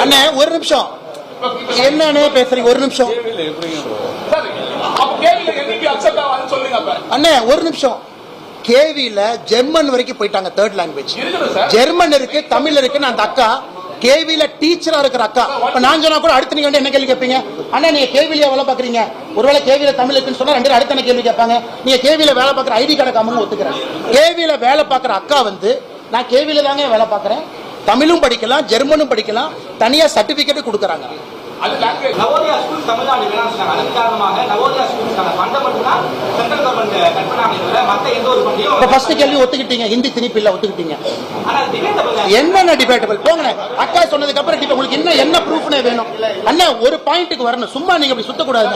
அண்ணே ஒரு நிமிஷம் என்னன்னு பேசுறீங்க ஒரு நிமிஷம் அண்ணே ஒரு நிமிஷம் கேவில ஜெர்மன் வரைக்கும் போயிட்டாங்க தேர்ட் லாங்குவேஜ் ஜெர்மன் இருக்கு தமிழ் இருக்கு அந்த அக்கா கேவில டீச்சரா இருக்கிற அக்கா இப்ப நான் சொன்னா கூட அடுத்து நீங்க என்ன கேள்வி கேட்பீங்க அண்ணா நீங்க கேவில வேலை பாக்குறீங்க ஒருவேளை கேவில தமிழ் இருக்குன்னு சொன்னா ரெண்டு அடுத்த என்ன கேள்வி கேட்பாங்க நீங்க கேவில வேலை பாக்குற ஐடி கார்டு காமன்னு ஒத்துக்கிறேன் கேவில வேலை பாக்குற அக்கா வந்து நான் கேவில தாங்க வேலை பாக்குறேன் தமிழும் படிக்கலாம் ஜெர்மனும் படிக்கலாம் தனியா சர்டிபிகேட் கொடுக்கறாங்க நவோதயா ஸ்கூல் தமிழ்நாடு வேணாம் அதன் காரணமாக நவோதயா ஸ்கூலுக்கான ஃபண்ட் மட்டும் தான் சென்ட்ரல் கவர்மெண்ட் கட் பண்ணாங்க மத்த எந்த ஒரு ஃபண்டையும் இப்ப ஃபர்ஸ்ட் கேள்வி ஒத்துக்கிட்டீங்க ஹிந்தி திணிப்பு இல்ல ஒத்துக்கிட்டீங்க என்னென்ன டிபேட்டபிள் போங்க அக்கா சொன்னதுக்கு அப்புறம் உங்களுக்கு இன்னும் என்ன ப்ரூஃப்னே வேணும் அண்ணா ஒரு பாயிண்ட்க்கு வரணும் சும்மா நீங்க அப்படி சுத்த கூடாது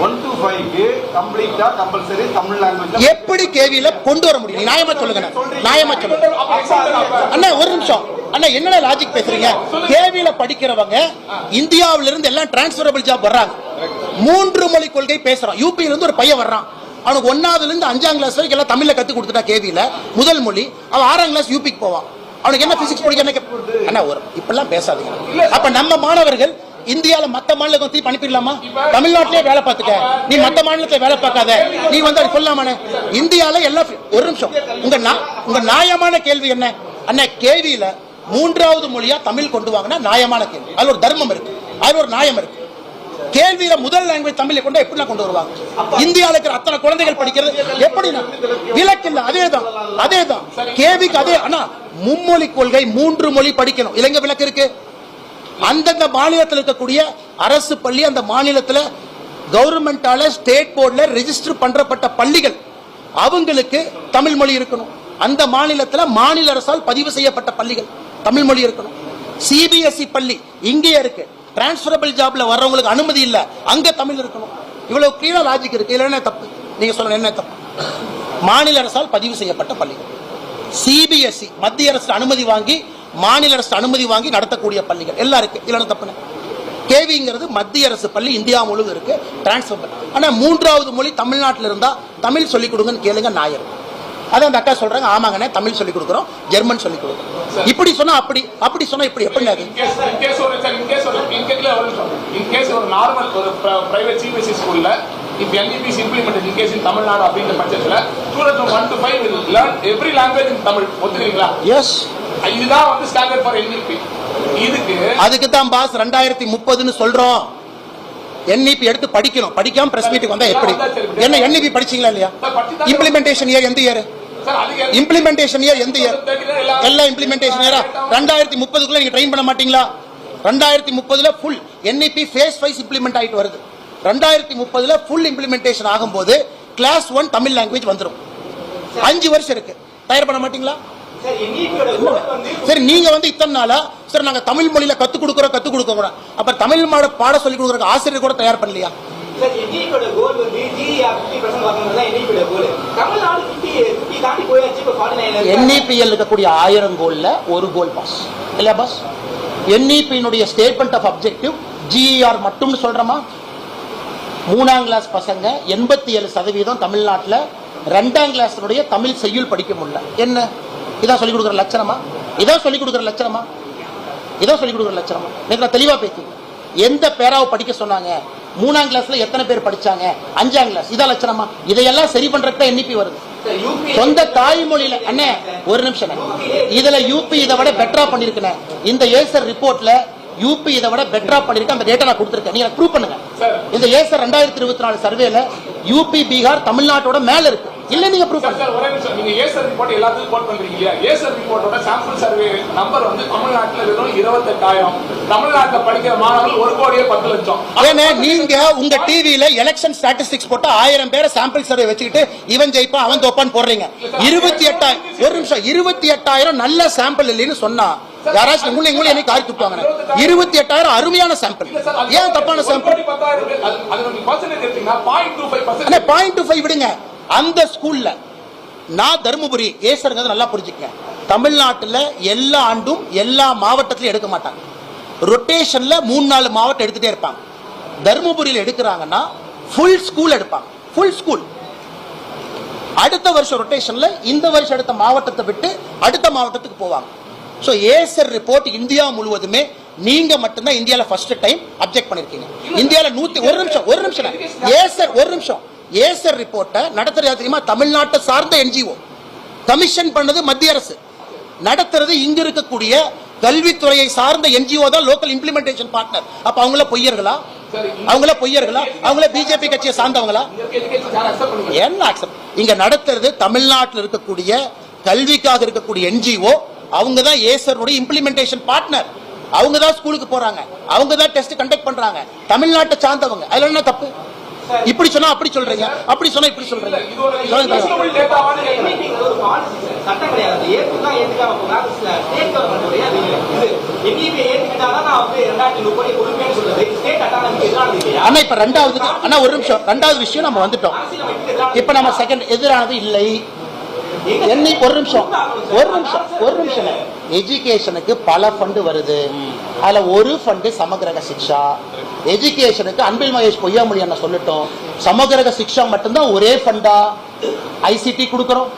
1 to 5 க்கு கம்ப்ளீட்டா கம்பல்சரி தமிழ் லாங்குவேஜ் எப்படி கேவில கொண்டு வர முடியும் நியாயமா சொல்லுங்க நியாயமா சொல்லுங்க அண்ணா ஒரு நிமிஷம் அண்ணா என்ன லாஜிக் பேசுறீங்க கேவில படிக்கிறவங்க இந்தியாவில இருந்து எல்லாம் டிரான்ஸ்ஃபரபிள் ஜாப் வர்றாங்க 3 மொழி கொள்கை பேசுறான் யூபியில இருந்து ஒரு பையன் வர்றான் அவனுக்கு 1ஆவதுல இருந்து 5ஆம் கிளாஸ் வரைக்கும் எல்லாம் தமிழ்ல கத்து கொடுத்துட்டா கேவில முதல் மொழி அவன் 6ஆம் கிளாஸ் யூபிக்கு போவான் அவனுக்கு என்ன பிசிக்ஸ் படிக்க அண்ணா ஒரு இப்பெல்லாம் பேசாதீங்க அப்ப நம்ம மாணவர்கள் இந்தியால மத்த மாநிலத்துக்கு தீ அனுப்பிடலாமா தமிழ்நாட்டிலே வேலை பார்த்துக்க நீ மத்த மாநிலத்துல வேலை பார்க்காத நீ வந்து சொல்லாமானே இந்தியால எல்லாம் ஒரு நிமிஷம் உங்க நியாயமான கேள்வி என்ன அண்ணா கேவியில 3வது மொழியா தமிழ் கொண்டு வாங்கினா நியாயமான கேள்வி அதுல ஒரு தர்மம் இருக்கு அதுல ஒரு நியாயம் இருக்கு கேள்வியில முதல் லாங்குவேஜ் தமிழை கொண்டு எப்படி கொண்டு வருவாங்க இந்தியாவில் இருக்கிற அத்தனை குழந்தைகள் படிக்கிறது எப்படி விலக்கு இல்ல அதேதான் கேவிக்கு அதே ஆனா மும்மொழி கொள்கை 3 மொழி படிக்கணும் இலங்கை விலக்கு இருக்கு அந்தந்த மாநிலத்தில் இருக்கக்கூடிய அரசு பள்ளி அந்த மாநிலத்தில் கவர்மெண்டால ஸ்டேட் போர்ட்ல ரெஜிஸ்டர் பண்றப்பட்ட பள்ளிகள் அவங்களுக்கு தமிழ் மொழி இருக்கணும் அந்த மாநிலத்தில் மாநில அரசால் பதிவு செய்யப்பட்ட பள்ளிகள் தமிழ் மொழி இருக்கணும் சிபிஎஸ்இ பள்ளி இங்கே இருக்கு டிரான்ஸ்பரபிள் ஜாப்ல வர்றவங்களுக்கு அனுமதி இல்ல அங்க தமிழ் இருக்கணும் இவ்வளவு கிளியரா லாஜிக் இருக்கு இல்ல என்ன தப்பு நீங்க சொல்லுங்க என்ன தப்பு மாநில அரசால் பதிவு செய்யப்பட்ட பள்ளிகள் சிபிஎஸ்இ மத்திய அரசு அனுமதி வாங்கி மாநில அரசு அனுமதி வாங்கி நடத்தக்கூடிய பள்ளிகள் எல்லாம் இருக்கு இல்லைன்னு தப்புன்னு கேவிங்கிறது மத்திய அரசு பள்ளி இந்தியா முழுவதும் இருக்கு டிரான்ஸ்பர் ஆனா 3வது மொழி தமிழ்நாட்டில் இருந்தா தமிழ் சொல்லிக் கொடுங்கன்னு கேளுங்க நாயர் அதான் அந்த அக்கா சொல்றாங்க ஆமாங்கண்ணே தமிழ் சொல்லிக் கொடுக்குறோம் ஜெர்மன் சொல்லிக் கொடுக்குறோம் இப்படி சொன்னா அப்படி சொன்னா இப்படி எப்படி ஒரு நார்மல் ஒரு பிரைவேட் சிபிஎஸ்இ ஸ்கூல்ல if NEP is implemented in case in Tamil Nadu அப்படிங்கிற பட்சத்துல students from 1 to 5 will learn every language in Tamil ஒத்துக்கிறீங்களா எஸ் இதுதான் வந்து ஸ்டாண்டர்ட் ஃபார் NEP அதுக்கு தான் பாஸ் 2030 ன்னு சொல்றோம் NEP எடுத்து படிக்கணும் படிக்காம பிரஸ் மீட்டுக்கு வந்தா எப்படி என்ன NEP படிச்சீங்களா இல்லையா இம்ப்ளிமெண்டேஷன் இயர் எந்த இயர் இம்ப்ளிமெண்டேஷன் இயர் எந்த இயர் எல்லாம் இம்ப்ளிமெண்டேஷன் இயரா 2030க்குள்ள நீங்க ட்ரெயின் பண்ண மாட்டீங்களா 2030ல full NEP phase wise implement ஆயிட்டு வருது 2030ல ஃபுல் இம்ப்ளிமெண்டேஷன் ஆகும்போது கிளாஸ் 1 தமிழ் லாங்குவேஜ் வந்துரும் 5 வருஷம் இருக்கு தயார் பண்ண மாட்டீங்களா சரி நீங்க வந்து இத்தனை நாளா சார் நாங்க தமிழ் மொழியில கத்து கொடுக்கறோம் அப்ப தமிழ் பாட சொல்லி கொடுக்கற ஆசிரியர் கூட தயார் பண்ணலையா NEPL இருக்கக்கூடிய 1000 கோல்ல ஒரு கோல் பாஸ் இல்ல pass NEP statement of objective GER மட்டும் சொல்றமா 3ஆம் கிளாஸ் பசங்க 87% தமிழ்நாட்டில் 2ஆம் கிளாஸ் தமிழ் செய்யுள் படிக்க முடியல என்ன இதான் சொல்லிக் கொடுக்குற லட்சணமா இதான் சொல்லிக் கொடுக்குற லட்சணமா நீங்க தெளிவா பேசுங்க எந்த பேராவை படிக்க சொன்னாங்க 3ஆம் கிளாஸ்ல எத்தனை பேர் படிச்சாங்க 5ஆம் கிளாஸ் இதான் லட்சணமா இதையெல்லாம் சரி பண்றதுக்கு NEP வருது சொந்த தாய்மொழியில அண்ணே ஒரு நிமிஷம் இதுல யூபி இதை விட பெட்டரா பண்ணிருக்கேன் இந்த ஏசர் ரிப்போர்ட்ல யூபி இதை விட பெட்டரா பண்ணிருக்கேன் அந்த டேட்டா நான் கொடுத்திருக்கேன் நீங்க ப்ரூவ் பண்ணுங்க இந்த ஏசர் 2024 சர்வேல யூபி பீகார் தமிழ்நாட்டோட மேல இருக்கு இல்ல நீங்க ப்ரூவ் பண்ணுங்க ஒரே நிமிஷம் நீங்க ஏசர் ரிப்போர்ட் எல்லாத்துக்கும் கோட் பண்றீங்க இல்லையா ஏசர் ரிப்போர்ட்டோட சாம்பிள் சர்வே நம்பர் வந்து தமிழ்நாட்டுல வெறும் 28000 தமிழ்நாட்டுல படிக்கிற மாணவர்கள் 1,10,00,000 ஏன்னா நீங்க உங்க டிவில எலெக்ஷன் ஸ்டாட்டிஸ்டிக்ஸ் போட்டு 1000 பேரை சாம்பிள் சர்வே வச்சுக்கிட்டு இவன் ஜெயிப்பான் அவன் தோப்பான்னு போடுறீங்க 28,000 ஒரு நிமிஷம் 28,000 நல்ல சாம்பிள் இல்லைன்னு சொன்னா யாராச்சும் உங்களை என்ன காரி துப்பாங்க 28,000 அருமையான சாம்பிள் ஏன் தப்பான சாம்பிள் 0.25 விடுங்க அந்த ஸ்கூல்ல நான் தருமபுரி ஏசருங்க நல்லா புரிஞ்சுக்க தமிழ்நாட்டில் எல்லா ஆண்டும் எல்லா மாவட்டத்திலும் எடுக்க மாட்டாங்க ரொட்டேஷன்ல 3-4 மாவட்டம் எடுத்துட்டே இருப்பாங்க தருமபுரியில் எடுக்கிறாங்கன்னா ஃபுல் ஸ்கூல் எடுப்பாங்க ஃபுல் ஸ்கூல் அடுத்த வருஷம் ரொட்டேஷன்ல இந்த வருஷம் அடுத்த மாவட்டத்தை விட்டு அடுத்த மாவட்டத்துக்கு போவாங்க ஸோ ஏசர் ரிப்போர்ட் இந்தியா முழுவதுமே நீங்க மட்டும்தான் இந்தியால ஃபர்ஸ்ட் டைம் அப்ஜெக்ட் பண்ணிருக்கீங்க. இந்தியால ஒரு நிமிஷம் ஏசர் ரிப்போர்ட்டை நடத்துறது தெரியுமா? தமிழ்நாட்டை சார்ந்த என்ஜிஓ கமிஷன் பண்ணது மத்திய அரசு, நடத்துறது இங்க இருக்கக்கூடிய கல்வித்துறையை சார்ந்த என்ஜிஓ தான் லோக்கல் இம்ப்ளிமெண்டேஷன் பார்ட்னர். அப்ப அவங்கள பொய்யர்களா? அவங்கள பிஜேபி கட்சியை சார்ந்தவங்களா? என்ன அக்செப்ட்? இங்க நடத்துறது தமிழ்நாட்டில் இருக்கக்கூடிய கல்விக்காக இருக்கக்கூடிய என்ஜிஓ, அவங்க தான் ஏசருடைய இம்ப்ளிமெண்டேஷன் பார்ட்னர். அவங்க தான் ஸ்கூலுக்கு போறாங்க, அவங்க தான் டெஸ்ட் கண்டக்ட் பண்றாங்க, தமிழ்நாட்டை சார்ந்தவங்க. அதுல என்ன தப்பு? இப்படி சொன்னா அப்படி சொல்றீங்க, அப்படி சொன்னா இப்படி சொல்றீங்க. சட்டம் கிடையாது. ஏற்றுதான் ஏற்றுக்காம போனாங்க ஸ்டேட் கவர்மெண்ட் என்இபி ஏற்றுக்கிட்டாதான் நான் வந்து 2030 கொடுப்பேன்னு சொல்றது ஸ்டேட் அட்டானமிக்கு எதிரானது இல்லையா? ஆனா இப்ப ஒரு நிமிஷம் ரெண்டாவது விஷயம் நம்ம வந்துட்டோம். இப்ப நம்ம செகண்ட் எதிரானது இல்லை. ஒரு நிமிஷம் எஜுகேஷனுக்கு பல ஃபண்ட் வருது. அதுல ஒரு ஃபண்ட் சமகிரக சிக்ஷா. எஜுகேஷனுக்கு அன்பில் மகேஷ் பொய்யாமொழி என்ன சொல்லட்டும், சமகிரக சிக்ஷா மட்டும்தான் ஒரே ஃபண்டா? ஐசிடி கொடுக்கறோம்,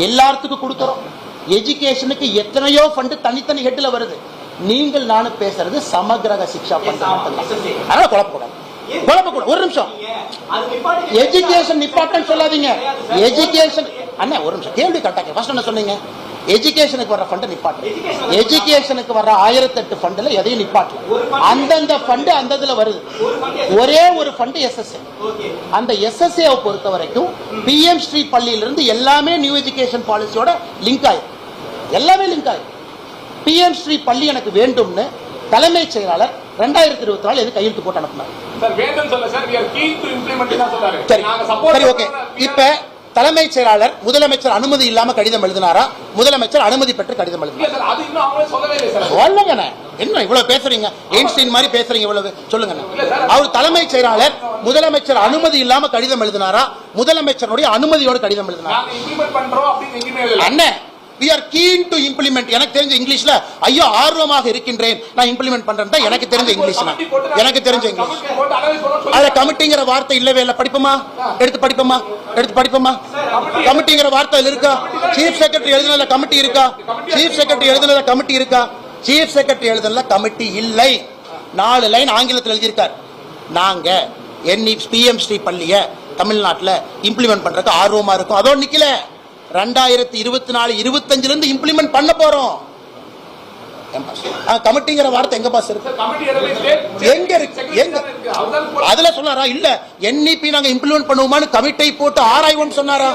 எல்லாத்துக்கும் கொடுக்கறோம். எஜுகேஷனுக்கு எத்தனையோ ஃபண்ட் தனித்தனி ஹெட்ல வருது. நீங்கள் நானும் பேசுறது சமகிரக சிக்ஷா ஃபண்ட் மட்டும்தான். அதனால குழப்பக்கூடாது. ஒரு நிமிஷம், எஜுகேஷன் நிப்பாட்டன் சொல்லாதீங்க. எஜுகேஷன் அண்ணா ஒரு நிமிஷம் கேள்வி கரெக்டாக ஃபர்ஸ்ட் என்ன சொன்னீங்க? எஜுகேஷனுக்கு வர்ற ஃபண்ட் நிப்பாட்டு. எஜுகேஷனுக்கு வர்ற 1008 ஃபண்ட்ல எதையும் நிப்பாட்டல. அந்தந்த ஃபண்ட் அந்த இதுல வருது. ஒரே ஒரு ஃபண்ட் எஸ்எஸ்ஏ. அந்த எஸ்எஸ்ஏ பொறுத்த வரைக்கும் பிஎம் ஸ்ரீ பள்ளியிலிருந்து எல்லாமே நியூ எஜுகேஷன் பாலிசியோட லிங்க் ஆயிடும். எல்லாமே லிங்க் ஆயிடும். பிஎம் ஸ்ரீ பள்ளி எனக்கு வேண்டும்னு தலைமைச் செயலாளர் 2024 எது கையெழுத்து போட்டு அனுப்பினார். சரி ஓகே. இப்ப தலைமைச் செயலாளர் முதலமைச்சர் அனுமதி இல்லாம கடிதம் எழுதினாரா, முதலமைச்சர் அனுமதி பெற்று கடிதம் எழுதினாரா? என்ன இவ்வளவு பேசுறீங்க? எயின்ஸ்டைன் மாதிரி பேசுறீங்க இவ்வளவு. சொல்லுங்க. அவர் தலைமைச் செயலாளர் முதலமைச்சர் அனுமதி இல்லாம கடிதம் எழுதினாரா, முதலமைச்சருடைய அனுமதியோடு கடிதம் எழுதினாரா? அண்ணன் we are keen to implement. எனக்கு தெரிஞ்ச இங்கிலீஷ்ல ஐயோ ஆர்வமாக இருக்கின்றேன் நான் இம்ப்ளிமெண்ட் பண்றேன் எனக்கு தெரிஞ்ச இங்கிலீஷ். எனக்கு தெரிஞ்ச இங்கிலீஷ் அதுல கமிட்டிங்கிற வார்த்தை இல்லவே இல்லை. படிப்போமா? எடுத்து படிப்போமா? கமிட்டிங்கிற வார்த்தை இருக்கா? சீஃப் செக்ரட்டரி எழுதுனதுல கமிட்டி இருக்கா? சீஃப் செக்ரட்டரி எழுதுனதுல கமிட்டி இருக்கா? சீஃப் செக்ரட்டரி எழுதுனதுல கமிட்டி இல்லை. 4 லைன் ஆங்கிலத்தில் எழுதியிருக்கார். நாங்க பிஎம் ஸ்ரீ பள்ளிய தமிழ்நாட்டில் இம்ப்ளிமெண்ட் பண்றதுக்கு ஆர்வமா இருக்கும். அதோட நிக்கல. 2024-25 இருந்து இம்ப்ளிமெண்ட் பண்ண போறோம். கமிட்டிங்கிற வார்த்தை எங்க பாஸ் இருக்கு? எங்க இருக்கு? அதுல சொன்னாரா? இல்ல என்இபி நாங்க இம்ப்ளிமெண்ட் பண்ணுவோமான்னு கமிட்டி போட்டு ஆராய்வோம் சொன்னாரா?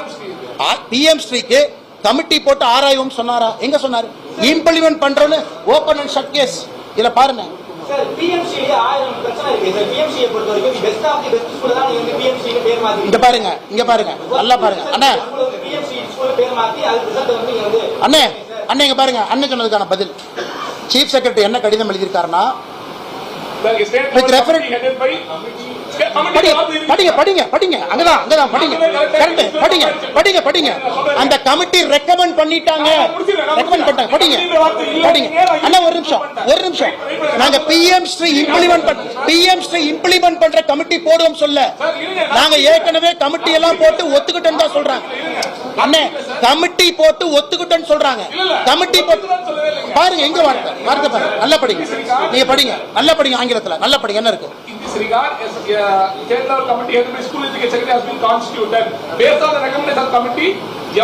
பிஎம் ஸ்ரீக்கு கமிட்டி போட்டு ஆராய்வோம் சொன்னாரா? எங்க சொன்னாரு? இம்ப்ளிமெண்ட் பண்றோம்னு ஓபன் அண்ட் ஷட் கேஸ். இதுல பாருங்க. சார் பிஎம்சி 1000 பிரச்சனை இருக்கு. சார் பிஎம்சியை பொறுத்த வரைக்கும் best of the best school தான் நீங்க பிஎம்சி பேர் மாத்தி. இங்க பாருங்க நல்லா பாருங்க அண்ணா. பிஎம்சி ஸ்கூல் பேர் மாத்தி அது ரிசல்ட் வந்து நீங்க வந்து அண்ணே இங்க பாருங்க. அண்ணன் சொன்னதுக்கான பதில் சீஃப் செக்ரட்டரி என்ன கடிதம் எழுதியிருக்காருன்னா படிங்க அந்த கமிட்டி ரெக்கமெண்ட் பண்ணிட்டாங்க. படிங்க அண்ணா ஒரு நிமிஷம். நாங்க பிஎம் ஸ்ரீ இம்ப்ளிமெண்ட் பண்ற கமிட்டி போடுவோம் சொல்ல. நாங்க ஏற்கனவே கமிட்டி எல்லாம் போட்டு ஒத்துக்கிட்டோம் தான் சொல்றாங்க. அண்ணே கமிட்டி போட்டு ஒத்துக்கிட்டோன்னு சொல்றாங்க. கமிட்டி போட்டு பாருங்க எங்க வார்த்தை பாருங்க. நல்லா படிங்க. நீங்க படிங்க நல்லா படிங்க. ஆங்கிலத்துல நல்லா படிங்க. என்ன இருக்கு? In this regard, a state level committee headed by school education secretary has been constituted. Based on the recommendation of the committee,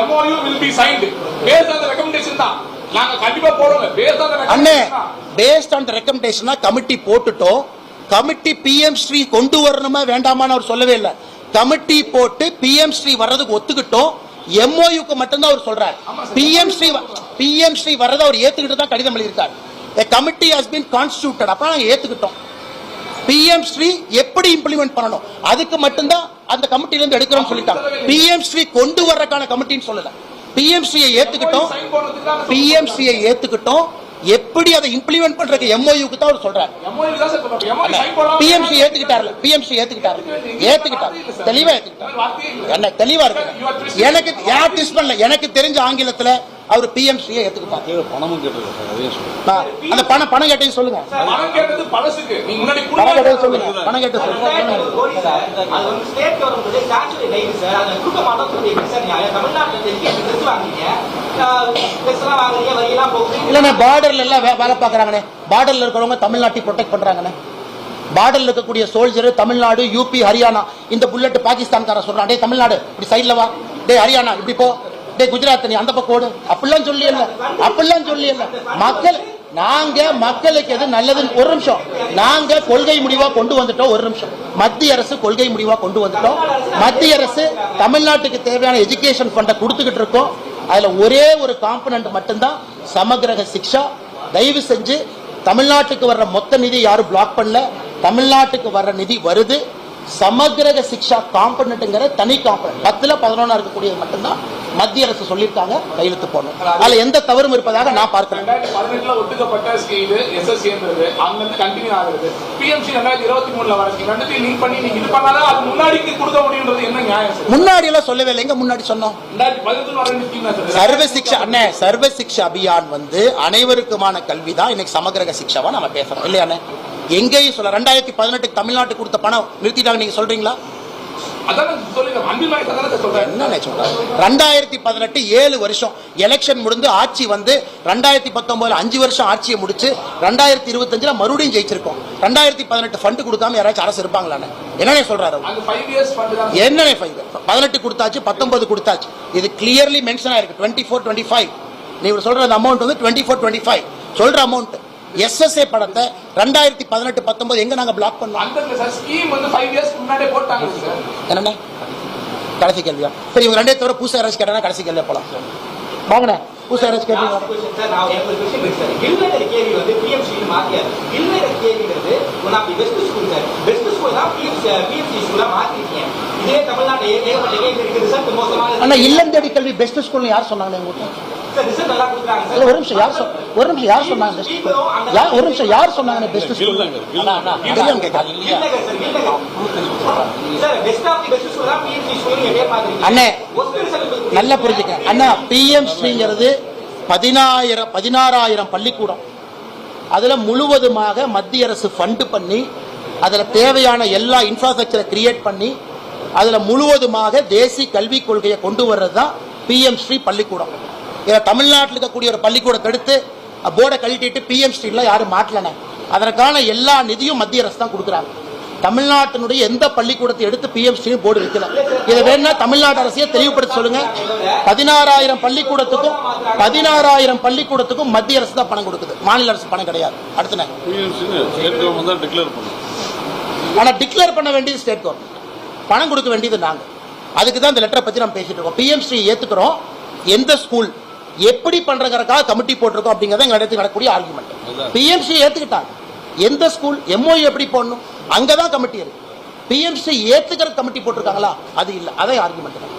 MOU will be signed. Based on the recommendation தான் நாங்க கண்டிப்பா போடுவோம். Based on the recommendation. Based on the recommendation committee போட்டுட்டோம். Committee PM Sri கொண்டு வரணுமா வேண்டாமான்னு அவர் சொல்லவே இல்லை. கமிட்டி போட்டு பிஎம் ஸ்ரீ வர்றதுக்கு ஒத்துக்கிட்டோம். எம்ஓயுக்கு மட்டும்தான் அவர் சொல்றாரு. பிஎம் ஸ்ரீ வர்றதை அவர் ஏத்துக்கிட்டு தான் கடிதம் எழுதியிருக்காரு. A committee has been constituted. அப்ப நாங்க ஏத்துக்கிட்டோம். பிஎம் ஸ்ரீ எப்படி இம்ப்ளிமெண்ட் பண்ணணும் அதுக்கு மட்டும்தான் அந்த கமிட்டில இருந்து எடுக்கிறோம் சொல்லிட்டாங்க. பிஎம் ஸ்ரீ கொண்டு வர்றதுக்கான கமிட்டின்னு சொல்லல. பிஎம் ஸ்ரீயை ஏத்துக்கிட்டோம். எப்படி அதை இம்ப்ளிமெண்ட் பண்றதுக்கு எம்ஓயுக்கு தான் அவர் சொல்றாரு. பிஎம்சி ஏத்துக்கிட்டாரு. தெளிவா ஏத்துக்கிட்டாரு. என்ன தெளிவா இருக்கு. எனக்கு யார் ட்விஸ்ட் பண்ணல. எனக்கு தெரிஞ்ச ஆங்கிலத்துல அவர் பிஎம்சியை ஏத்துக்கிட்டார். பணமும் கேட்டிருக்காங்க. அந்த பணம் கேட்டையும் சொல்லுங்க. பணம் கேட்டது பழசுக்கு. நீங்க முன்னாடி பணம் கேட்டது சொல்லுங்க. பணம் கேட்டு சொல்லுங்க. அது வந்து state government statutory line sir. அதை கொடுக்க மாட்டோம் சொல்றீங்க சார். நீங்க தமிழ்நாட்டுல எஜுகேஷன் ட்ரெஸ் வாங்குறீங்க, ட்ரெஸ் எல்லாம் வாங்குறீங்க, வரியெல்லாம் போகுது. இல்லண்ணே பார்டர்ல எல்லாம் வேலை பாக்குறாங்கண்ணே. பார்டர்ல இருக்கிறவங்க தமிழ்நாட்டை ப்ரொடெக்ட் பண்றாங்கண்ணே. பார்டர்ல இருக்கக்கூடிய சோல்ஜர் தமிழ்நாடு, யூபி, ஹரியானா. இந்த புல்லட் பாகிஸ்தான்கார சொல்றான், டே தமிழ்நாடு இப்படி சைட்ல வா, டே ஹரியானா இப்படி போ, டே குஜராத் நீ அந்த பக்கம் ஓடு. அப்படிலாம் சொல்லி இல்ல, அப்படிலாம் சொல்லி இல்ல. மக்கள் நாங்க மக்களுக்கு எது நல்லதுன்னு ஒரு நிமிஷம், நாங்க கொள்கை முடிவா கொண்டு வந்துட்டோம். ஒரு நிமிஷம், மத்திய அரசு கொள்கை முடிவா கொண்டு வந்துட்டோம். மத்திய அரசு தமிழ்நாட்டுக்கு தேவையான எஜுகேஷன் ஃபண்டை கொடுத்துக்கிட்டு இருக்கோம். அதுல ஒரே ஒரு காம்பனன்ட் மட்டும்தான் சமகிரக சிக்ஷா. தயவு செஞ்சு தமிழ்நாட்டுக்கு வர்ற மொத்த நிதி யாரும் பிளாக் பண்ணல. தமிழ்நாட்டுக்கு வர்ற நிதி வருது. சமகிரக சிக்ஷா காம்பனன்ட்ங்கிற தனி காம்பனன்ட் 10-11 இருக்கக்கூடியது மட்டும்தான் மத்திய அரசு சொல்லியிருக்காங்க, கையெழுத்து போடணும். அதுல எந்த தவறும் இருப்பதாக நான் பார்க்கிறேன். 2018 ஒட்டுக்கப்பட்ட ஸ்கீம் எஸ்எஸ்சின்றது அங்க இருந்து கண்டினியூ ஆகுது. பிஎம்சி 2023 வர ஸ்கீம் ரெண்டுத்தையும் லிங்க் பண்ணி நீங்க இது பண்ணாதான் அது முன்னாடிக்கு கொடுக்க முடியும்ன்றது என்ன நியாயம் சார்? முன்னாடி எல்லாம் சொல்லவே இல்லை. எங்க முன்னாடி சொன்னோம்? 2018 வர ஸ்கீம் தான் சார். சர்வ சிக்ஷா அண்ணே, சர்வ சிக்ஷா அபியான் வந்து அனைவருக்குமான கல்வி தான். இன்னைக்கு சமகிரக சிக்ஷாவா நம்ம பேசுறோம் இல்லையா? எங்கேயும் சொல்ல 2018 தமிழ்நாட்டுக்கு கொடுத்த பணம் நிறுத்திட்டாங்க நீங்க சொல்றீங்களா? அதான் சொல்லுங்க, அன்பில் மகேஷ் அதான் சொல்றேன். என்ன சொல்றாங்க? 2018 7 வருஷம் எலெக்ஷன் முடிந்து ஆட்சி வந்து 2019 5 வருஷம் ஆட்சியை முடிச்சு 2025 மறுபடியும் ஜெயிச்சிருக்கோம். 2018 ஃபண்ட் கொடுக்காம யாராச்சும் அரசு இருப்பாங்களான்னு என்ன சொல்றாரு? அந்த 5 இயர்ஸ் ஃபண்ட் தான் என்ன 18 கொடுத்தாச்சு, 19 கொடுத்தாச்சு. இது கிளியர்லி மென்ஷன் ஆயிருக்கு. 24-25 நீங்க சொல்ற அமௌண்ட் வந்து 24-25 சொல்ற அமௌண்ட். எஸ்எஸ்ஏ படத்தை 2018-19 எங்க நாங்க பிளாக் பண்ணோம்? அந்த சார் ஸ்கீம் வந்து 5 இயர்ஸ் முன்னாடியே போட்டாங்க சார். என்னண்ணே கடைசி கேள்வியா? சரி, இவங்க ரெண்டே தவிர புதுசா யாராச்சும் கேட்டா கடைசி கேள்வியா போலாம். வாங்கண்ணே, புதுசா யாராச்சும் கேட்டீங்க? சார் நான் எனக்கு ஒரு கொஸ்டின் இருக்கு சார். கில்நகர் கேவி வந்து பிஎம்சி மாத்தியாரு. கில்நகர் கேவிங்கிறது one of the best school sir. Best school தான் பிஎம்சி ஸ்கூலா மாத்திருக்கீங்க. இதே தமிழ்நாட்டில் ஏகப்பட்ட கேவி இருக்கு. ரிசல்ட் மோசமான. அண்ணா இல்லம் தேடி கல்வி பெஸ்ட் ஸ்கூல்னு யார் சொன்னாங்க உங்களுக்கு? சார் ரிசல்ட் நல்லா கொடுக்குறாங்க சார். ஒரு நிமிஷம் யார் சொன்னாங்க? ஒரு நிமிஷம் யார் சொன்னாங்க best school? Gill Nagar sir, Gill Nagar. Sir best of the best school தான் பிஎம்சி ஸ்கூல் நீங்க பேர் மாத்திருக்கீங்க. அண்ணே நல்லா புரிஞ்சுக்க அண்ணா, பிஎம்சிங்கிறது 16,000 பள்ளிக்கூடம். அதுல முழுவதுமாக மத்திய அரசு ஃபண்ட் பண்ணி அதுல தேவையான எல்லா இன்ஃப்ராஸ்ட்ரக்சரை கிரியேட் பண்ணி அதுல முழுவதுமாக தேசிய கல்விக் கொள்கையை கொண்டு வர்றதுதான் பிஎம்சி பள்ளிக்கூடம். தமிழ்நாட்டில் இருக்கக்கூடிய ஒரு பள்ளிக்கூடத்தை எடுத்து போர்டை கழட்டிட்டு பிஎம்சில யாரும் மாட்டலன. அதற்கான எல்லா நிதியும் மத்திய அரசு தான் கொடுக்குறாங்க. தமிழ்நாட்டினுடைய எந்த பள்ளிக்கூடத்தை எடுத்து பிஎம்சி போர்டு வைக்கல. இதை வேணா தமிழ்நாடு அரசையே தெளிவுபடுத்த சொல்லுங்க. 16,000 பள்ளிக்கூடத்துக்கும் மத்திய அரசு தான் பணம் கொடுக்குது, மாநில அரசு பணம் கிடையாது. அடுத்த ஆனா டிக்ளேர் பண்ண வேண்டியது ஸ்டேட் கவர்மெண்ட், பணம் கொடுக்க வேண்டியது நாங்க. அதுக்கு தான் இந்த லெட்டரை பத்தி நம்ம பேசிட்டு இருக்கோம். பிஎம்சி ஏத்துக்கிறோம், எந்த ஸ்கூல் எப்படி பண்றதுக்காக கமிட்டி போட்டிருக்கோம் அப்படிங்கறத எங்க இடத்துக்கு நடக்கக்கூடிய ஆர்குமெண்ட். பிஎம்சி ஏத்துக்கிட்டாங்க, எந்த ஸ்கூல் எம்ஓஇ எப்படி போடணும் அங்கதான் கமிட்டி இருக்கு. பிஎம்சி ஏத்துக்கிற கமிட்டி போட்டிருக்காங்களா? அது இல்ல, அதே ஆர்குமெண்ட்.